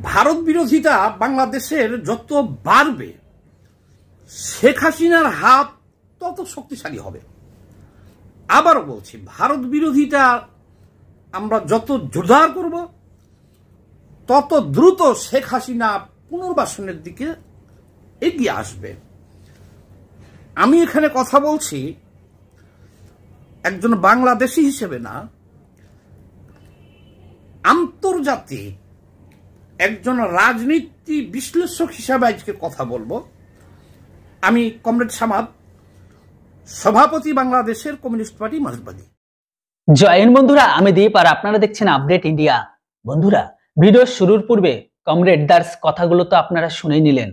ভারত বিরোধিতা বাংলাদেশের যত বাড়বে, শেখ হাসিনার হাত তত শক্তিশালী হবে। আবারও বলছি, ভারত বিরোধিতা আমরা যত জোরদার করব, তত দ্রুত শেখ হাসিনা পুনর্বাসনের দিকে এগিয়ে আসবে। আমি এখানে কথা বলছি একজন বাংলাদেশী হিসেবে না, আন্তর্জাতিক একজন রাজনীতি বিশ্লেষক হিসাবে আজকে কথা বলবো। আমি কমরেড সামাদ, সভাপতি বাংলাদেশের কমিউনিস্ট পার্টি মার্ক্সবাদী। জয়েন বন্ধুরা, আমি দীপ আর আপনারা দেখছেন আপডেট ইন্ডিয়া। বন্ধুরা, ভিডিও শুরুর পূর্বে কমরেড দার্স কথাগুলো তো আপনারা শুনেই নিলেন,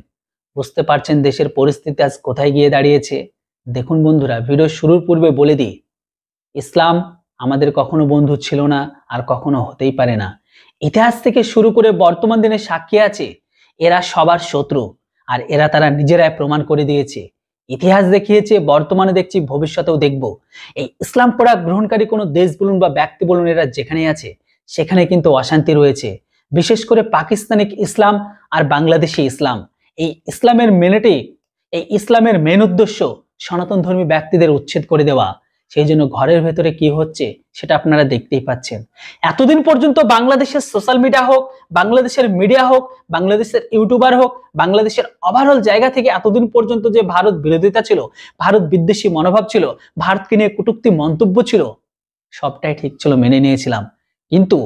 বুঝতে পারছেন দেশের পরিস্থিতি আজ কোথায় গিয়ে দাঁড়িয়েছে। দেখুন বন্ধুরা, ভিডিও শুরুর পূর্বে বলে দিই, ইসলাম আমাদের কখনো বন্ধু ছিল না আর কখনো হতেই পারে না। ইতিহাস থেকে শুরু করে বর্তমান দিনে সাক্ষী আছে এরা সবার শত্রু, আর এরা তারা নিজেরাই প্রমাণ করে দিয়েছে। ইতিহাস দেখিয়েছে, বর্তমানে দেখছি, ভবিষ্যতেও দেখব। এই ইসলাম পড়া গ্রহণকারী কোনো দেশ বলুন বা ব্যক্তি বলুন, এরা যেখানে আছে সেখানে কিন্তু অশান্তি রয়েছে। বিশেষ করে পাকিস্তানিক ইসলাম আর বাংলাদেশি ইসলাম, এই ইসলামের মেন উদ্দেশ্য সনাতন ধর্মী ব্যক্তিদের উচ্ছেদ করে দেওয়া। সেই জন্য ঘরের ভেতরে কি হচ্ছে সেটা আপনারা দেখতেই পাচ্ছেন। এতদিন পর্যন্ত বাংলাদেশের সোশ্যাল মিডিয়া হোক, বাংলাদেশের মিডিয়া হোক, বাংলাদেশের ইউটিউবার হোক, বাংলাদেশের ওভারঅল জায়গা থেকে এতদিন পর্যন্ত যে ভারত বিরোধিতা ছিল, ভারত বিদ্বেষী মনোভাব ছিল, ভারতকে নিয়ে কটূক্তি মন্তব্য ছিল, সবটাই ঠিক ছিল, মেনে নিয়েছিলাম। কিন্তু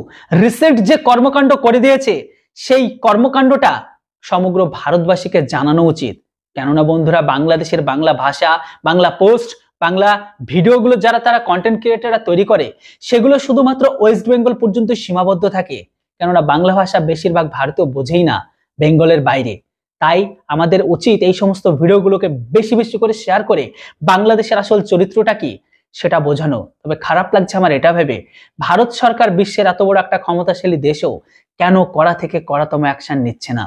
রিসেন্ট যে কর্মকাণ্ড করে দিয়েছে, সেই কর্মকাণ্ডটা সমগ্র ভারতবাসীকে জানানো উচিত। কেননা বন্ধুরা, বাংলাদেশের বাংলা ভাষা, বাংলা পোস্ট, বাংলা ভিডিওগুলো যারা তারা কন্টেন্ট ক্রিয়েটাররা তৈরি করে, সেগুলো শুধুমাত্র ওয়েস্ট বেঙ্গল পর্যন্ত সীমাবদ্ধ থাকে। কেননা বাংলা ভাষা বেশিরভাগ ভারতীয় বোঝেই না বেঙ্গলের বাইরে। তাই আমাদের উচিত এই সমস্ত ভিডিওগুলোকে বেশি বেশি করে শেয়ার করে বাংলাদেশের আসল চরিত্রটা কি সেটা বোঝানো। তবে খারাপ লাগছে আমার এটা ভেবে, ভারত সরকার বিশ্বের এত বড় একটা ক্ষমতাশালী দেশেও কেন কড়া থেকে কড়াতম অ্যাকশন নিচ্ছে না।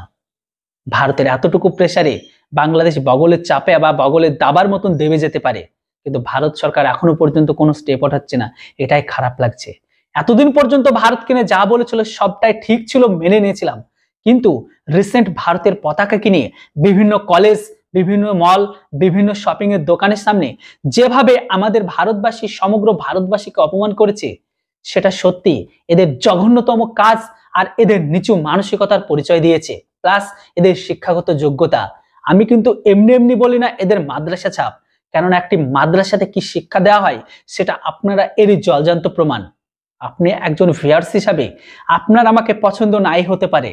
ভারতের এতটুকু প্রেসারে বাংলাদেশ বগলের চাপে বা বগলের দাবার মতন দেবে যেতে পারে, কিন্তু ভারত সরকার এখনো পর্যন্ত কোনো স্টেপ ওঠাচ্ছে না। এটাই খারাপ লাগছে। এতদিন পর্যন্ত ভারত কিনে যা বলেছিল সবটাই ঠিক ছিল, মেনে নিয়েছিলাম। কিন্তু রিসেন্ট ভারতের পতাকা কিনে বিভিন্ন কলেজ, বিভিন্ন মল, বিভিন্ন শপিং এর দোকানের সামনে যেভাবে আমাদের ভারতবাসী, সমগ্র ভারতবাসীকে অপমান করেছে, সেটা সত্যি এদের জঘন্যতম কাজ আর এদের নিচু মানসিকতার পরিচয় দিয়েছে, প্লাস এদের শিক্ষাগত যোগ্যতা। আমি কিন্তু এমনি এমনি বলি না এদের মাদ্রাসা ছাপ, কেননা একটি মাদ্রাসাতে কি শিক্ষা দেওয়া হয় সেটা আপনারা এরই জলজান্ত প্রমাণ। আপনি একজন ভিউয়ার্স হিসাবে আপনার আমাকে পছন্দ নাই হতে পারে,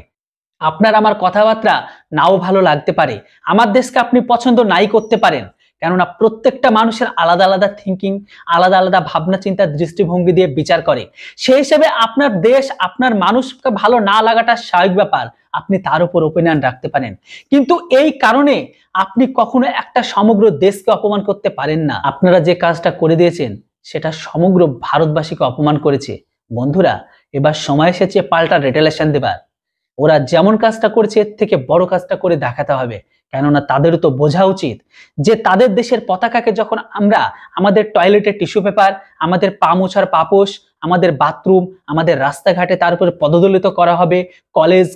আপনার আমার কথাবার্তা নাও ভালো লাগতে পারে, আমার দেশকে আপনি পছন্দ নাই করতে পারেন, কেননা প্রত্যেকটা মানুষের আলাদা আলাদা থিঙ্কিং, আলাদা আলাদা ভাবনা চিন্তা, দৃষ্টিভঙ্গি দিয়ে বিচার করে। সেই হিসেবে আপনার দেশ, আপনার মানুষকে ভালো না লাগাটা স্বাভাবিক ব্যাপার, আপনি তার উপর ওপিনিয়ন রাখতে পারেন। কিন্তু এই কারণে আপনি কখনো একটা সমগ্র দেশকে অপমান করতে পারেন না। আপনারা যে কাজটা করে দিয়েছেন সেটা সমগ্র ভারতবাসীকে অপমান করেছে। বন্ধুরা, এবার সময় এসেছে পাল্টা রিটেলিয়েশন দেবার। ওরা যেমন কাজটা করেছে এর থেকে বড় কাজটা করে দেখাতে হবে। কেননা তাদেরও তো বোঝা উচিত যে তাদের দেশের পতাকাকে যখন আমরা আমাদের টয়লেটের টিস্যু পেপার, আমাদের পা মোছার পাপোশ, আমাদের বাথরুম, আমাদের রাস্তাঘাটে তার উপরে পদদলিত করা হবে, কলেজ,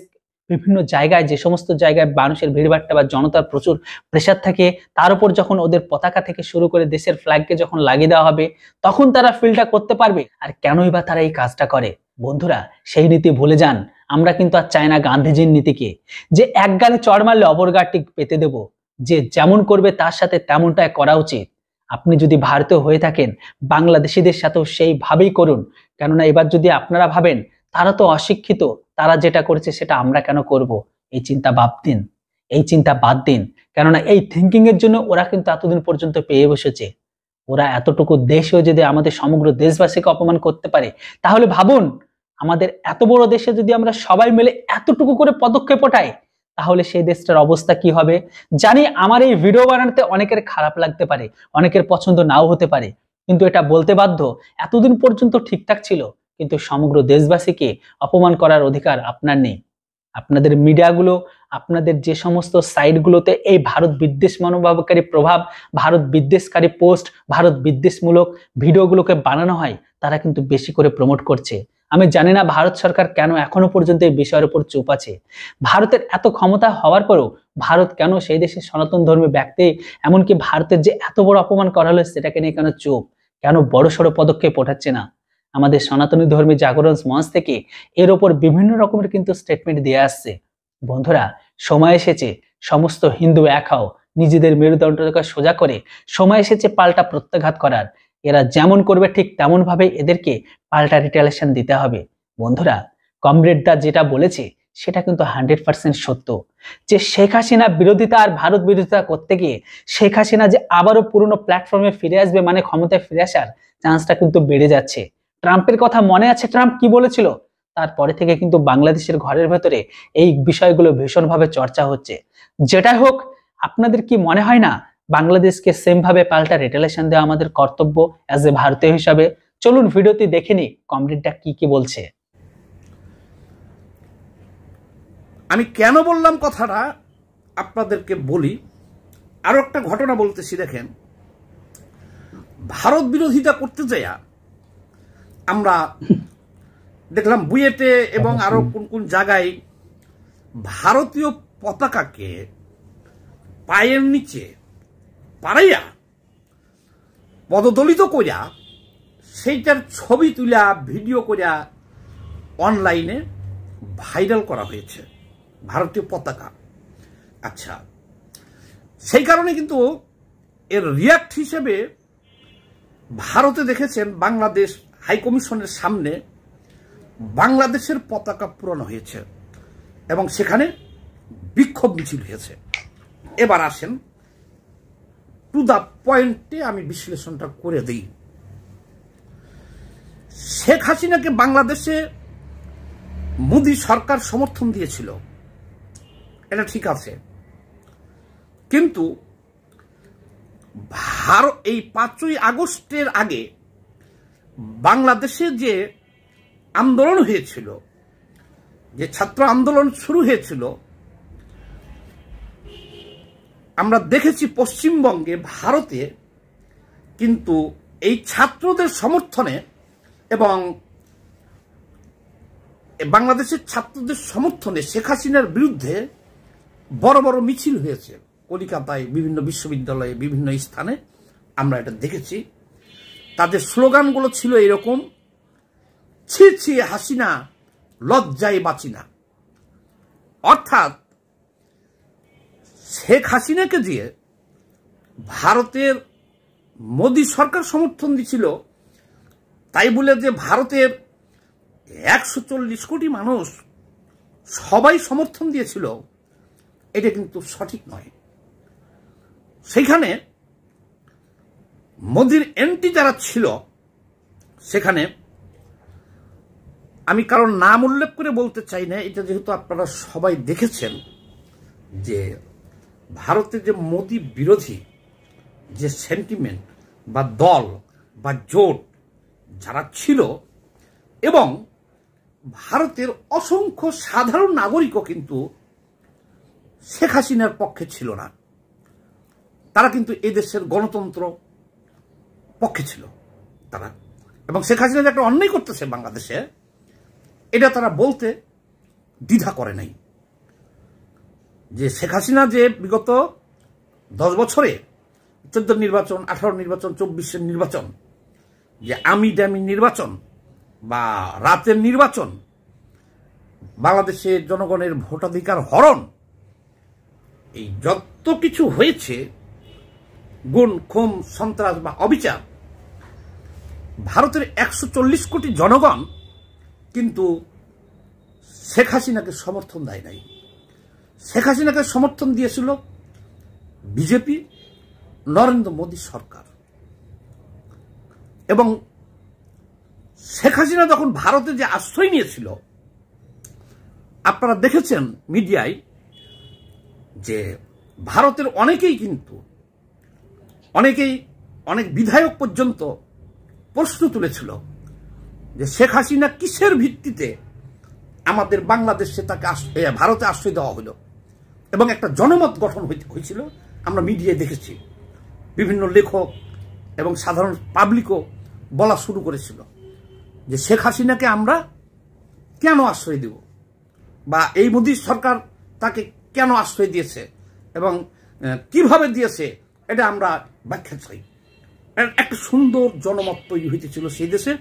বিভিন্ন জায়গায়, যে সমস্ত জায়গায় মানুষের ভিড়ভাট্টা বা জনতার প্রচুর প্রেসার থাকে, তার উপর যখন ওদের পতাকা থেকে শুরু করে দেশের ফ্ল্যাগকে যখন লাগিয়ে দেওয়া হবে, তখন তারা ফিলটা করতে পারবে। আর কেনই বা তারা এই কাজটা করে? বন্ধুরা, সেই নীতি ভুলে যান। আমরা কিন্তু আর চাই না গান্ধীজির নীতিকে, যে এক গালে চড় মারলে অপর গালটি পেতে দেব। যে যেমন করবে তার সাথে তেমনটাই করা উচিত। আপনি যদি ভারতীয় হয়ে থাকেন, বাংলাদেশিদের সাথেও সেইভাবেই করুন। কেননা এবার যদি আপনারা ভাবেন তারা তো অশিক্ষিত, তারা যেটা করেছে সেটা আমরা কেন করব, এই চিন্তা বাদ দিন। কেননা এই থিঙ্কিং এর জন্য ওরা কিন্তু এতদিন পর্যন্ত পেয়ে বসেছে। ওরা এতটুকু দেশেও যদি আমাদের সমগ্র দেশবাসীকে অপমান করতে পারে, তাহলে ভাবুন আমাদের এত বড় দেশে যদি আমরা সবাই মিলে এতটুকু করে পদক্ষেপ ওঠাই, তাহলে সেই দেশটার অবস্থা কি হবে। জানি আমার এই ভিডিও বানাতে অনেকের খারাপ লাগতে পারে, অনেকের পছন্দ নাও হতে পারে, কিন্তু এটা বলতে বাধ্য, এতদিন পর্যন্ত ঠিকঠাক ছিল, কিন্তু সমগ্র দেশবাসীকে অপমান করার অধিকার আপনার নেই। আপনাদের মিডিয়াগুলো, আপনাদের যে সমস্ত সাইটগুলোতে এই ভারত বিদ্বেষ মনোভাবকারী প্রভাব, ভারত বিদ্বেষকারী পোস্ট, ভারত বিদ্বেষমূলক ভিডিওগুলোকে বানানো হয়, তারা কিন্তু বেশি করে প্রমোট করছে। আমি জানি না ভারত সরকার কেন এখনো পর্যন্ত এই বিষয়ের উপর চুপ আছে। ভারতের এত ক্ষমতা হওয়ার পরেও ভারত কেন সেই দেশের সনাতন ধর্মী ব্যক্তি, এমনকি ভারতের যে এত বড় অপমান করা হলো সেটাকে নিয়ে কেন চুপ, কেন বড়সড় পদক্ষেপ ওঠাচ্ছে না? আমাদের সনাতনী ধর্মী জাগরণ মঞ্চ থেকে এর ওপর বিভিন্ন রকমের কিন্তু স্টেটমেন্ট দিয়ে আসছে। বন্ধুরা, সময় এসেছে সমস্ত হিন্দু এক হও, নিজেদের মেরুদণ্ডকে সোজা করে সময় এসেছে পাল্টা প্রত্যাঘাত করার। এরা যেমন করবে ঠিক তেমন ভাবে এদেরকে পাল্টা রিটালিয়েশন দিতে হবে। বন্ধুরা, কমরেডদা যেটা বলেছে সেটা কিন্তু 100% সত্য, যে শেখ হাসিনা বিরোধিতা আর ভারত বিরোধিতা করতে গিয়ে শেখ হাসিনা যে আবারও পুরনো প্ল্যাটফর্মে ফিরে আসবে, মানে ক্ষমতায় ফিরে আসার চান্সটা কিন্তু বেড়ে যাচ্ছে। ট্রাম্পের কথা মনে আছে, ট্রাম্প কি বলেছিল? তারপরে থেকে কিন্তু বাংলাদেশের ঘরের ভেতরে এই বিষয়গুলো ভীষণভাবে চর্চা হচ্ছে। যেটাই হোক, আপনাদের কি মনে হয় না বাংলাদেশকে সেম ভাবে পাল্টা রিটালিয়েশন দেওয়া আমাদের কর্তব্য অ্যাজ এ ভারতীয় হিসাবে? চলুন ভিডিওতে দেখে নি কমরেডটা কি বলছে। আমি কেন বললাম কথাটা আপনাদেরকে বলি। আরো একটা ঘটনা বলতেছি। দেখেন, ভারত বিরোধিতা করতে যাইয়া আমরা দেখলাম বুয়েটে এবং আরো কোন কোন জায়গায় ভারতীয় পতাকাকে পায়ের নিচে পাড়াইয়া পদদলিত করিয়া সেইটার ছবি তুলা ভিডিও করিয়া অনলাইনে ভাইরাল করা হয়েছে ভারতীয় পতাকা। আচ্ছা, সেই কারণে কিন্তু এর রিয়াক্ট হিসেবে ভারতে দেখেছেন বাংলাদেশ হাইকমিশনের সামনে বাংলাদেশের পতাকা পুরানো হয়েছে এবং সেখানে বিক্ষোভ মিছিল হয়েছে। এবার আসেন টু দা পয়েন্টে আমি বিশ্লেষণটা করে দিই। শেখ হাসিনাকে বাংলাদেশে মোদী সরকার সমর্থন দিয়েছিল, এটা ঠিক আছে, কিন্তু ভারত এই 5ই আগস্টের আগে বাংলাদেশে যে আন্দোলন হয়েছিল, যে ছাত্র আন্দোলন শুরু হয়েছিল, আমরা দেখেছি পশ্চিমবঙ্গে ভারতে কিন্তু এই ছাত্রদের সমর্থনে এবং বাংলাদেশের ছাত্রদের সমর্থনে শেখ হাসিনার বিরুদ্ধে বড় বড় মিছিল হয়েছে। কলকাতায় বিভিন্ন বিশ্ববিদ্যালয়ে বিভিন্ন স্থানে আমরা এটা দেখেছি। তাদের স্লোগানগুলো ছিল এরকম: ছি ছি হাসিনা, লজ্জায় বাঁচি না। অর্থাৎ শেখ হাসিনাকে দিয়ে ভারতের মোদী সরকার সমর্থন দিছিল, তাই বলে যে ভারতের 140 কোটি মানুষ সবাই সমর্থন দিয়েছিল, এটা কিন্তু সঠিক নয়। সেইখানে মোদির এন্টি যারা ছিল, সেখানে আমি কারণ নাম উল্লেখ করে বলতে চাই না, এটা যেহেতু আপনারা সবাই দেখেছেন যে ভারতের যে মোদি বিরোধী যে সেন্টিমেন্ট বা দল বা জোট যারা ছিল, এবং ভারতের অসংখ্য সাধারণ নাগরিকও কিন্তু শেখ হাসিনার পক্ষে ছিল না। তারা কিন্তু এদেশের গণতন্ত্র পক্ষে ছিল তারা, এবং শেখ হাসিনা যে একটা অন্যায় করতেছে বাংলাদেশে, এটা তারা বলতে দ্বিধা করে নাই। যে শেখ হাসিনা যে বিগত 10 বছরে 14 নির্বাচন, 18 নির্বাচন, 24 নির্বাচন, যে আমি ডামি নির্বাচন বা রাতের নির্বাচন, বাংলাদেশের জনগণের ভোটাধিকার হরণ, এই যত কিছু হয়েছে, গুণ খুন সন্ত্রাস বা অবিচার, ভারতের 140 কোটি জনগণ কিন্তু শেখ হাসিনাকে সমর্থন দেয় নাই। শেখ হাসিনাকে সমর্থন দিয়েছিল বিজেপি, নরেন্দ্র মোদী সরকার। এবং শেখ হাসিনা যখন ভারতে যে আশ্রয় নিয়েছিল, আপনারা দেখেছেন মিডিয়ায় যে ভারতের অনেকেই কিন্তু অনেক বিধায়ক পর্যন্ত প্রশ্ন তুলেছিল যে শেখ হাসিনা কিসের ভিত্তিতে আমাদের বাংলাদেশে তাকে ভারতে আশ্রয় দেওয়া হলো, এবং একটা জনমত গঠন হয়েছিল। আমরা মিডিয়ায় দেখেছি, বিভিন্ন লেখক এবং সাধারণ পাবলিকও বলা শুরু করেছিল যে শেখ হাসিনাকে আমরা কেন আশ্রয় দেব, বা এই মোদী সরকার তাকে কেন আশ্রয় দিয়েছে এবং কিভাবে দিয়েছে, এটা আমরা ব্যাখ্যা চাই। একটা সুন্দর জনমত তৈরি হইতেছিল সেই দেশে,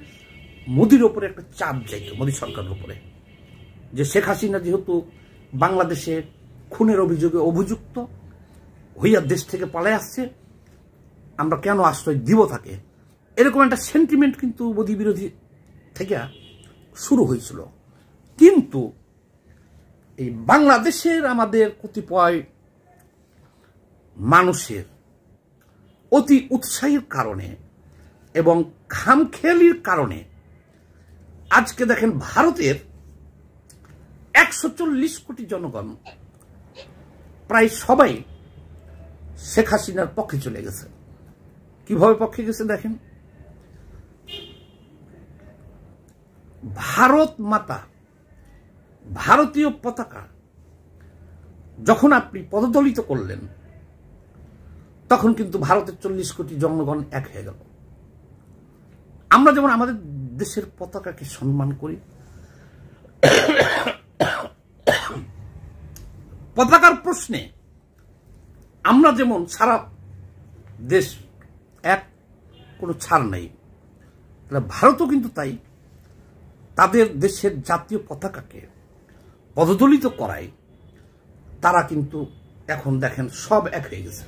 মোদির ওপরে একটা চাপ যাইত, মোদী সরকারের উপরে, যে শেখ হাসিনা যেহেতু বাংলাদেশে খুনের অভিযোগে অভিযুক্ত হইয়া দেশ থেকে পালায় আসছে, আমরা কেন আশ্রয় দিব তাকে, এরকম একটা সেন্টিমেন্ট কিন্তু মোদী বিরোধী থেকে শুরু হয়েছিল। কিন্তু এই বাংলাদেশের আমাদের কতিপয় মানুষের অতি উৎসাহের কারণে এবং খামখেয়ালির কারণে আজকে দেখেন ভারতের 140 কোটি জনগণ প্রায় সবাই শেখ হাসিনার পক্ষে চলে গেছে। কিভাবে পক্ষে গেছে দেখেন, ভারত মাতা, ভারতীয় পতাকা যখন আপনি পদদলিত করলেন, তখন কিন্তু ভারতের 40 কোটি জনগণ এক হয়ে গেল। আমরা যেমন আমাদের দেশের পতাকাকে সম্মান করি, পতাকার প্রশ্নে আমরা যেমন সারা দেশ এক, কোনো ছাড় নাই, ভারতও কিন্তু তাই তাদের দেশের জাতীয় পতাকাকে পদদলিত করায় তারা কিন্তু এখন দেখেন সব এক হয়ে গেছে।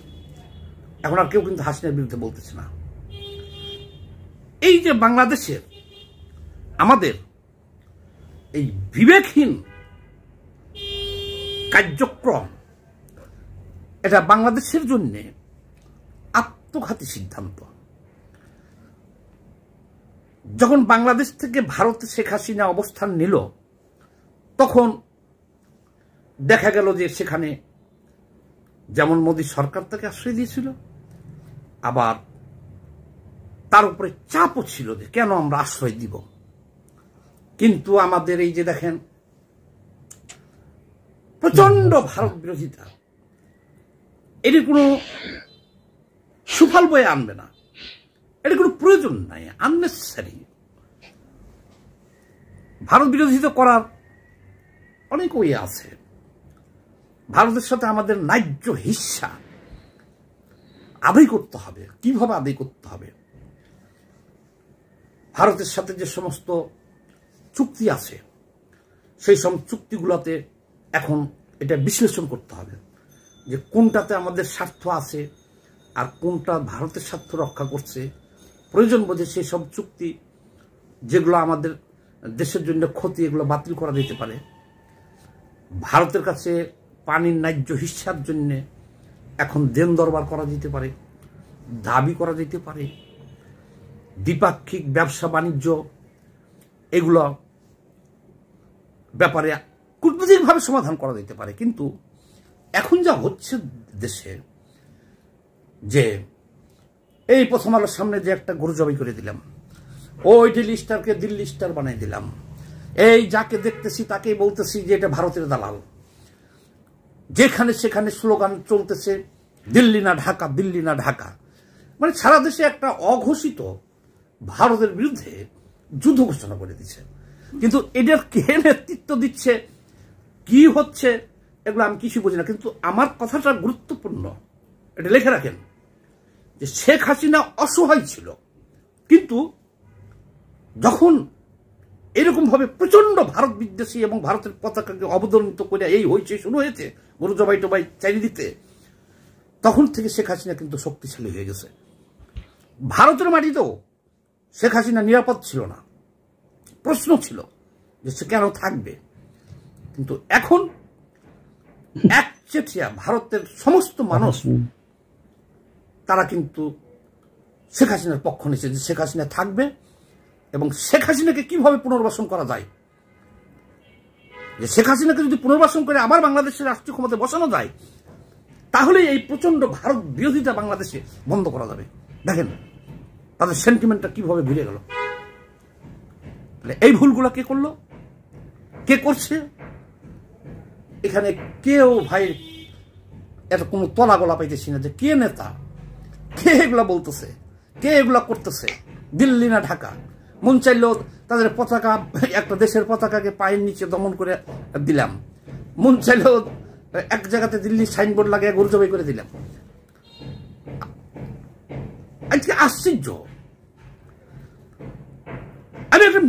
এখন আর কেউ কিন্তু হাসিনার বিরুদ্ধে বলতেছে না। এই যে বাংলাদেশের আমাদের এই বিবেকহীন কার্যক্রম, এটা বাংলাদেশের জন্য আত্মঘাতী সিদ্ধান্ত। যখন বাংলাদেশ থেকে ভারতে শেখ হাসিনা অবস্থান নিল, তখন দেখা গেল যে সেখানে যেমন মোদী সরকার তাকে আশ্রয় দিয়েছিল, আবার তার উপরে চাপও ছিল যে কেন আমরা আশ্রয় দিব। কিন্তু আমাদের এই যে দেখেন প্রচন্ড ভারত বিরোধিতা, এটি কোনো সুফল বয়ে আনবে না, এটি কোনো প্রয়োজন নাই, আননেসেসারি। ভারত বিরোধিতা করার অনেক ওয়ে আছে। ভারতের সাথে আমাদের ন্যায্য হিস্সা আদায় করতে হবে। কিভাবে আদায় করতে হবে? ভারতের সাথে যে সমস্ত চুক্তি আছে, সেই সব চুক্তিগুলোতে এখন এটা বিশ্লেষণ করতে হবে যে কোনটাতে আমাদের স্বার্থ আছে আর কোনটা ভারতের স্বার্থ রক্ষা করছে। প্রয়োজন বোধে সেই সব চুক্তি যেগুলো আমাদের দেশের জন্য ক্ষতি, এগুলো বাতিল করা যেতে পারে। ভারতের কাছে পানির ন্যায্য হিস্সার জন্য এখন দেন দরবার করা যেতে পারে, দাবি করা যেতে পারে। দ্বিপাক্ষিক ব্যবসা বাণিজ্য এগুলো ব্যাপারে কূটনৈতিকভাবে সমাধান করা যেতে পারে। কিন্তু এখন যা হচ্ছে দেশে, যে এই প্রথম আলোর সামনে যে একটা গরু জবাই করে দিলাম, ওই দিল্লি স্টারকে দিল্লি স্টার বানিয়ে দিলাম, এই যাকে দেখতেছি তাকেই বলতেছি যে এটা ভারতের দালাল, যেখানে সেখানে স্লোগান চলতেছে দিল্লি না ঢাকা, দিল্লি না ঢাকা। মানে সারা দেশে একটা অঘোষিত ভারতের বিরুদ্ধে যুদ্ধ ঘোষণা করে দিচ্ছে। কিন্তু এদের কে নেতৃত্ব দিচ্ছে, কি হচ্ছে, এগুলো আমি কিছু বুঝি না। কিন্তু আমার কথাটা গুরুত্বপূর্ণ, এটা লিখে রাখেন যে শেখ হাসিনা অসহায় ছিল, কিন্তু যখন এরকম ভাবে প্রচন্ড ভারত বিদ্বেষী এবং ভারতের পতাকাকে অবদলিত করে এই হয়েছে শুরু হয়েছে গরু জবাই টবাই চারিদিকে, তখন থেকে শেখ হাসিনা কিন্তু শক্তিশালী হয়ে গেছে। ভারতের মাটিতেও শেখ হাসিনা নিরাপদ ছিল না, প্রশ্ন ছিল যে সে কেন থাকবে। কিন্তু এখন একচেটিয়া ভারতের সমস্ত মানুষ তারা কিন্তু শেখ হাসিনার পক্ষ নিচ্ছে, যে শেখ হাসিনা থাকবে এবং শেখ হাসিনাকে কিভাবে পুনর্বাসন করা যায়, যে শেখ হাসিনাকে যদি পুনর্বাসন করে আবার বাংলাদেশের রাষ্ট্রীয় ক্ষমতায় বসানো যায়, তাহলে এই প্রচন্ড ভারত বিরোধিতা বাংলাদেশে বন্ধ করা যাবে। দেখেন তাদের সেন্টিমেন্টটা কিভাবে ঘুরে গেল। এই ভুলগুলো কে করলো, কে করছে? এখানে কেউ ভাই এটা কোনো তলা গলা পাইতেছি না যে কে নেতা, কে এগুলা বলতেছে, কে এগুলা করতেছে। দিল্লি না ঢাকা, মন চাইলেও তাদের পতাকা, একটা দেশের পতাকাকে পায়ের নিচে দমন করে দিলাম। মন চাইলেও এক জায়গাতে দিল্লির সাইনবোর্ড লাগিয়ে গরু জবাই করে দিলাম। আজকে আশ্চর্য, আমি একটা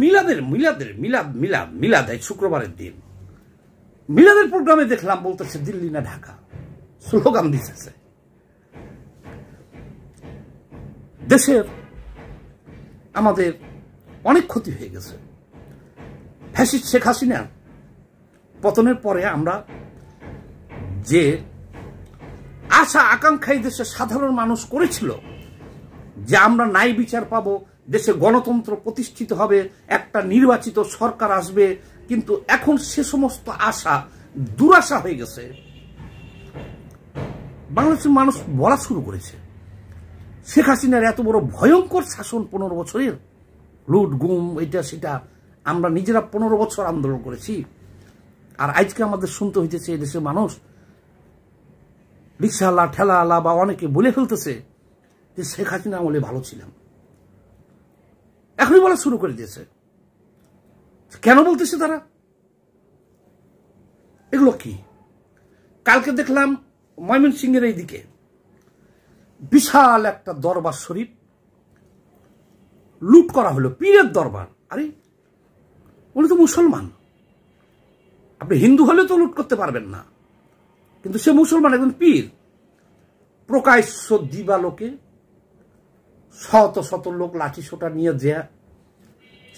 মিলাদ শুক্রবারের দিন মিলাদের প্রোগ্রামে দেখলাম, বলতেছে দিল্লি না ঢাকা, স্লোগান দিতেছে। দেশের আমাদের অনেক ক্ষতি হয়ে গেছে। ফ্যাসিস্ট শেখ হাসিনা পতনের পরে আমরা যে আশা আকাঙ্ক্ষায় দেশের সাধারণ মানুষ করেছিল যে আমরা ন্যায় বিচার পাবো, দেশে গণতন্ত্র প্রতিষ্ঠিত হবে, একটা নির্বাচিত সরকার আসবে, কিন্তু এখন সে সমস্ত আশা দুরাশা হয়ে গেছে। বাংলাদেশের মানুষ বলা শুরু করেছে শেখ হাসিনার এত বড় ভয়ঙ্কর শাসন, 15 বছরের লুট গুম এটা সেটা, আমরা নিজেরা 15 বছর আন্দোলন করেছি। আর আজকে আমাদের শুনতে হইতেছে দেশের মানুষ, রিক্সাওয়ালা ঠেলাওয়ালা বা অনেকে বলে ফেলতেছে যে শেখ হাসিনা আমলে ভালো ছিলাম। এখনই বলা শুরু করে দিয়েছে। কেন বলতেছে তারা? এগুলো কি? কালকে দেখলাম ময়মনসিংহের এই দিকে বিশাল একটা দরবার শরীফ লুট করা হলো, পীরের দরবার। আরে উনি তো মুসলমান, আপনি হিন্দু হলে তো লুট করতে পারবেন না, কিন্তু সে মুসলমান, একজন পীর। প্রকাশ্য দিবালোকে শত শত লোক লাঠি সোটা নিয়ে যে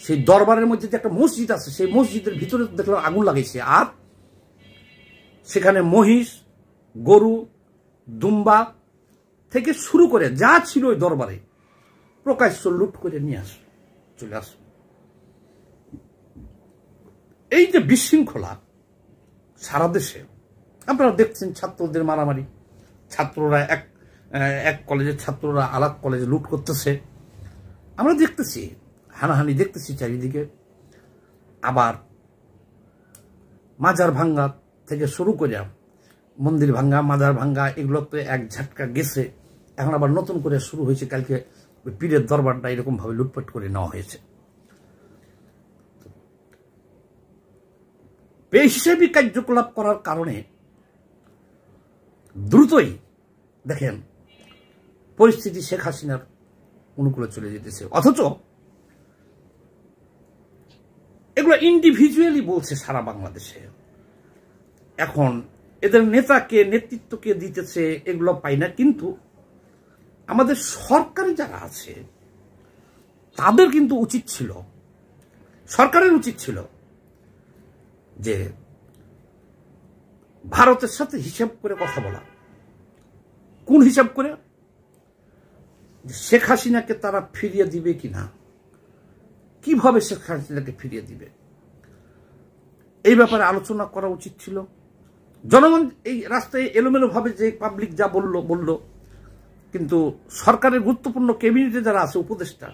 সেই দরবারের মধ্যে যে একটা মসজিদ আছে, সেই মসজিদের ভিতরে দেখলাম আগুন লাগাইছে। আর সেখানে মহিষ, গরু, দুম্বা থেকে শুরু করে যা ছিল ওই দরবারে প্রকাশ্য লুট করে নিয়ে চলে আস। এই যে বিশৃঙ্খলা সারা দেশে, আপনারা দেখছেন ছাত্রদের মারামারি, ছাত্ররা এক কলেজের ছাত্ররা আলাদা কলেজে লুট করতেছে, আমরা দেখতেছি হানাহানি দেখতেছি চারিদিকে। আবার মাজার ভাঙ্গা থেকে শুরু করে মন্দির ভাঙ্গা, মাজার ভাঙ্গা, এগুলো তো এক ঝাটকা গেছে। এখন আবার নতুন করে শুরু হয়েছে, কালকে ওই পীরের দরবারটা এরকম ভাবে লুটপাট করে নেওয়া হয়েছে। বেহিসাবি কার্যকলাপ করার কারণে দ্রুতই দেখেন পরিস্থিতি শেখ হাসিনার অনুকূলে চলে যেতেছে। অথচ এগুলো ইন্ডিভিজুয়ালি বলছে সারা বাংলাদেশে। এখন এদের নেতাকে, নেতৃত্বকে দিতেছে, এগুলো পাই না। কিন্তু আমাদের সরকারি যারা আছে তাদের কিন্তু উচিত ছিল, সরকারের উচিত ছিল যে ভারতের সাথে হিসাব করে কথা বলা। কোন হিসাব করে? শেখ হাসিনাকে তারা ফিরিয়ে দিবে কিনা, কিভাবে শেখ হাসিনাকে ফিরিয়ে দিবে, এই ব্যাপারে আলোচনা করা উচিত ছিল। জনগণ এই রাস্তায় এলোমেলো ভাবে যে পাবলিক যা বলল, কিন্তু সরকারের গুরুত্বপূর্ণ ক্যাবিনেটে যারা আছে, উপদেষ্টা,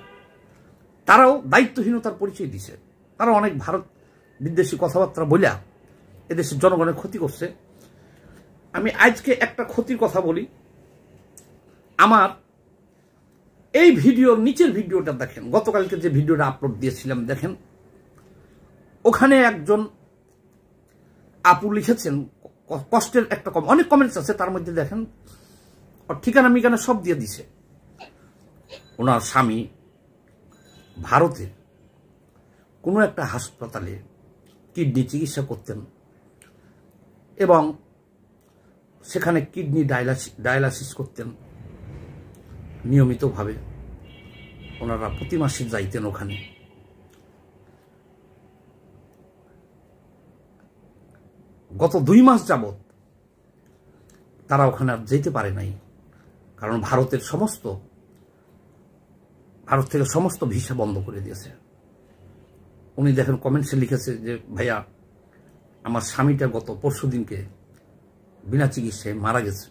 তারাও দায়িত্বহীনতার পরিচয় দিছে। তারা অনেক ভারত বিদ্বেষী কথাবার্তা বলে এদেশের জনগণের ক্ষতি করছে। আমি আজকে একটা ক্ষতির কথা বলি। আমার এই ভিডিওর নিচের ভিডিওটা দেখেন, গতকালকে যে ভিডিওটা আপলোড দিয়েছিলাম দেখেন, ওখানে একজন আপু লিখেছেন, কষ্টের একটা অনেক কমেন্টস আছে, তার মধ্যে দেখেন ওর ঠিকানা মিকানা সব দিয়ে দিছে। ওনার স্বামী ভারতে কোনো একটা হাসপাতালে কিডনি চিকিৎসা করতেন এবং সেখানে কিডনি ডায়ালাসিস করতেন নিয়মিতভাবে। ওনারা প্রতি মাসে যাইতেন ওখানে। গত 2 মাস যাবত তারা ওখানে আর যেতে পারে নাই, কারণ ভারত থেকে সমস্ত ভিসা বন্ধ করে দিয়েছে। উনি দেখেন কমেন্টসে লিখেছে যে ভাইয়া, আমার স্বামীটা গত পরশুদিনকে বিনা চিকিৎসায় মারা গেছে।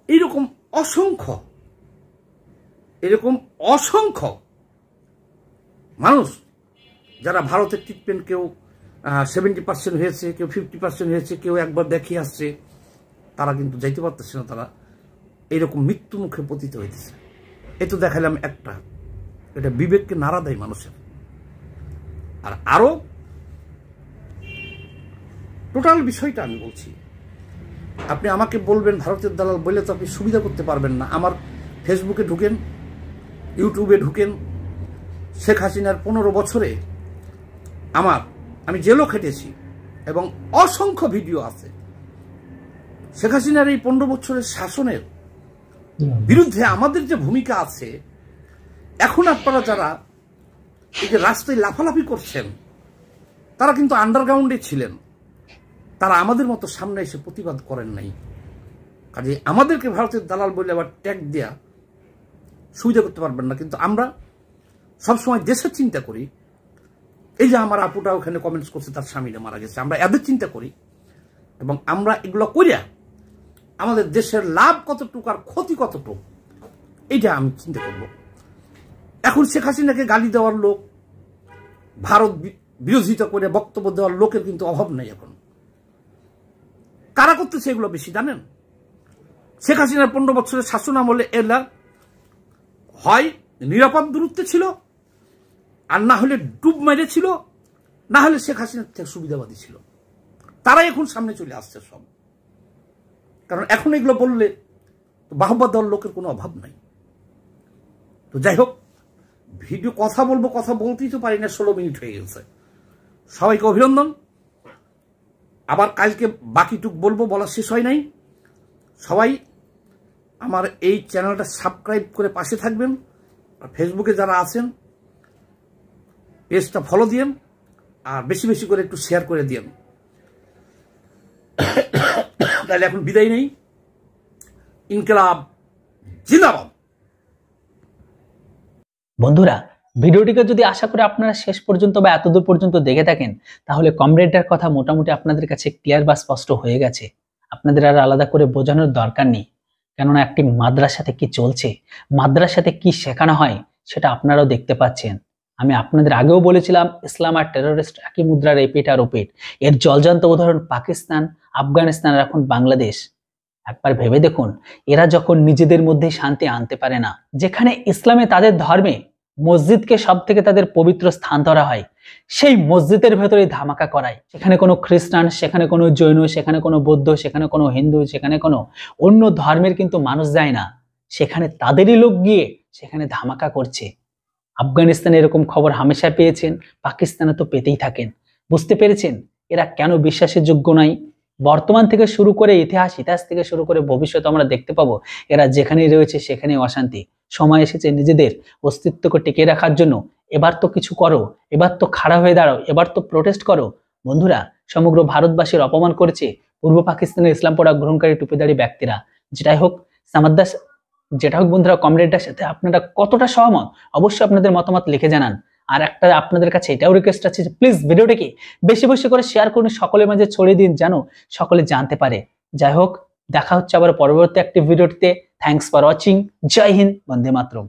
এরকম অসংখ্য মানুষ যারা ভারতের ট্রিটমেন্ট, কেউ 70% হয়েছে, কেউ 50% হয়েছে, কেউ একবার দেখিয়ে আসছে, তারা কিন্তু যাইতে পারতেছে না। তারা এইরকম মৃত্যু মুখে পতিত হইতেছে। এই তো দেখালাম একটা, এটা বিবেককে নাড়া দেয় মানুষের। আর আরো টোটাল বিষয়টা আমি বলছি, আপনি আমাকে বলবেন ভারতের দালাল বলে তো আপনি সুবিধা করতে পারবেন না। আমার ফেসবুকে ঢুকেন, ইউটিউবে ঢুকেন, শেখ হাসিনার 15 বছরে আমি জেলও খেটেছি এবং অসংখ্য ভিডিও আছে। শেখ হাসিনার এই 15 বছরের শাসনের বিরুদ্ধে আমাদের যে ভূমিকা আছে, এখন আপনারা যারা এই যে রাস্তায় লাফালাফি করছেন, তারা কিন্তু আন্ডারগ্রাউন্ডে ছিলেন, তারা আমাদের মতো সামনে এসে প্রতিবাদ করেন নাই। কাজে আমাদেরকে ভারতের দালাল বলে আবার ট্যাগ দেয়া সুবিধা করতে পারবেন না। কিন্তু আমরা সবসময় দেশের চিন্তা করি। এই যে আমার আপুটা ওখানে কমেন্টস করছে তার স্বামীরা মারা গেছে, আমরা এদের চিন্তা করি এবং আমরা এগুলো করিয়া আমাদের দেশের লাভ কতটুকু আর ক্ষতি কতটুকু এইটা আমি চিন্তা করব। এখন শেখ হাসিনাকে গালি দেওয়ার লোক, ভারত বিরোধিতা করে বক্তব্য দেওয়ার লোকের কিন্তু অভাব নেই। এখন কারা করতেছে এগুলো বেশি জানেন? শেখ হাসিনার 15 বছরের শাসন আমলে এলা হয় নিরাপদ দূরত্বে ছিল, আর না হলে ডুব মেরেছিল, না হলে শেখ হাসিনার থেকে সুবিধাবাদী ছিল। তারাই এখন সামনে চলে আসছে সব। কারণ এখন এগুলো বললে বাহবা দেওয়ার লোকের কোনো অভাব নাই। তো যাই হোক, ভিডিও কথা বলতেই তো পারি না, 16 মিনিট হয়ে গেছে। সবাইকে অভিনন্দন। আবার কালকে বাকিটুক বলবো, বলা শেষ হয় নাই। সবাই আমার এই চ্যানেলটা সাবস্ক্রাইব করে পাশে থাকবেন। আর ফেসবুকে যারা আছেন পেজটা ফলো দিয়েন, আর বেশি বেশি করে একটু শেয়ার করে দিয়েন। তাহলে এখন বিদায় নেই। ইনকিলাব জিন্দাবাদ। বন্ধুরা, ভিডিওটিকে যদি আশা করি আপনারা শেষ পর্যন্ত বা এতদূর পর্যন্ত দেখে থাকেন, তাহলে কমরেডটার কথা মোটামুটি আপনাদের কাছে ক্লিয়ার বা স্পষ্ট হয়ে গেছে। আপনাদের আর আলাদা করে বোঝানোর দরকার নেই, কেননা একটি মাদ্রাসাতে কি চলছে, মাদ্রাসাতে কি শেখানো হয়, সেটা আপনারাও দেখতে পাচ্ছেন। আমি আপনাদের আগেও বলেছিলাম, ইসলাম আর টেররিস্ট একই মুদ্রার এপিঠ আর ওপিঠ। এর জলজান্ত উদাহরণ পাকিস্তান, আফগানিস্তান আর এখন বাংলাদেশ। একবার ভেবে দেখুন, এরা যখন নিজেদের মধ্যে শান্তি আনতে পারে না, যেখানে ইসলামে তাদের ধর্মে মসজিদকে সব থেকে তাদের পবিত্র স্থান ধরা হয়, সেই মসজিদের ভেতরে ধামাকা করায়। সেখানে কোনো খ্রিস্টান, সেখানে কোনো জৈন, সেখানে কোনো বৌদ্ধ, সেখানে কোনো হিন্দু, সেখানে কোনো অন্য ধর্মের কিন্তু মানুষ যায় না, সেখানে তাদেরই লোক গিয়ে সেখানে ধামাকা করছে। আফগানিস্তানে এরকম খবর হামেশা পেয়েছেন, পাকিস্তানে তো পেতেই থাকেন। বুঝতে পেরেছেন এরা কেন বিশ্বাসের যোগ্য নয়? বর্তমান থেকে শুরু করে ইতিহাস থেকে শুরু করে ভবিষ্যৎ আমরা দেখতে পাবো এরা যেখানেই রয়েছে সেখানেই অশান্তি। সময় এসেছে নিজেদের অস্তিত্বকে টিকিয়ে রাখার জন্য। এবার তো কিছু করো, এবার তো খাড়া হয়ে দাঁড়াও, এবার তো প্রোটেস্ট করো। বন্ধুরা, সমগ্র ভারতবাসীর অপমান করেছে পূর্ব পাকিস্তানের ইসলাম পড়া গ্রহণকারী টুপিদারি ব্যক্তিরা। যেটাই হোক বন্ধুরা, কমরেডদের সাথে আপনারা কতটা সহমত অবশ্যই আপনাদের মতামত লিখে জানান। আর একটা আপনাদের কাছে এটাও রিকোয়েস্ট আছে যে প্লিজ ভিডিওটাকে বেশি বেশি করে শেয়ার করুন, সকলের মাঝে ছড়িয়ে দিন যেন সকলে জানতে পারে। যাই হোক, দেখা হচ্ছে আবার পরবর্তী একটি ভিডিওতে। Thanks for watching. জয় হিন্দ, বন্দে মাতরম।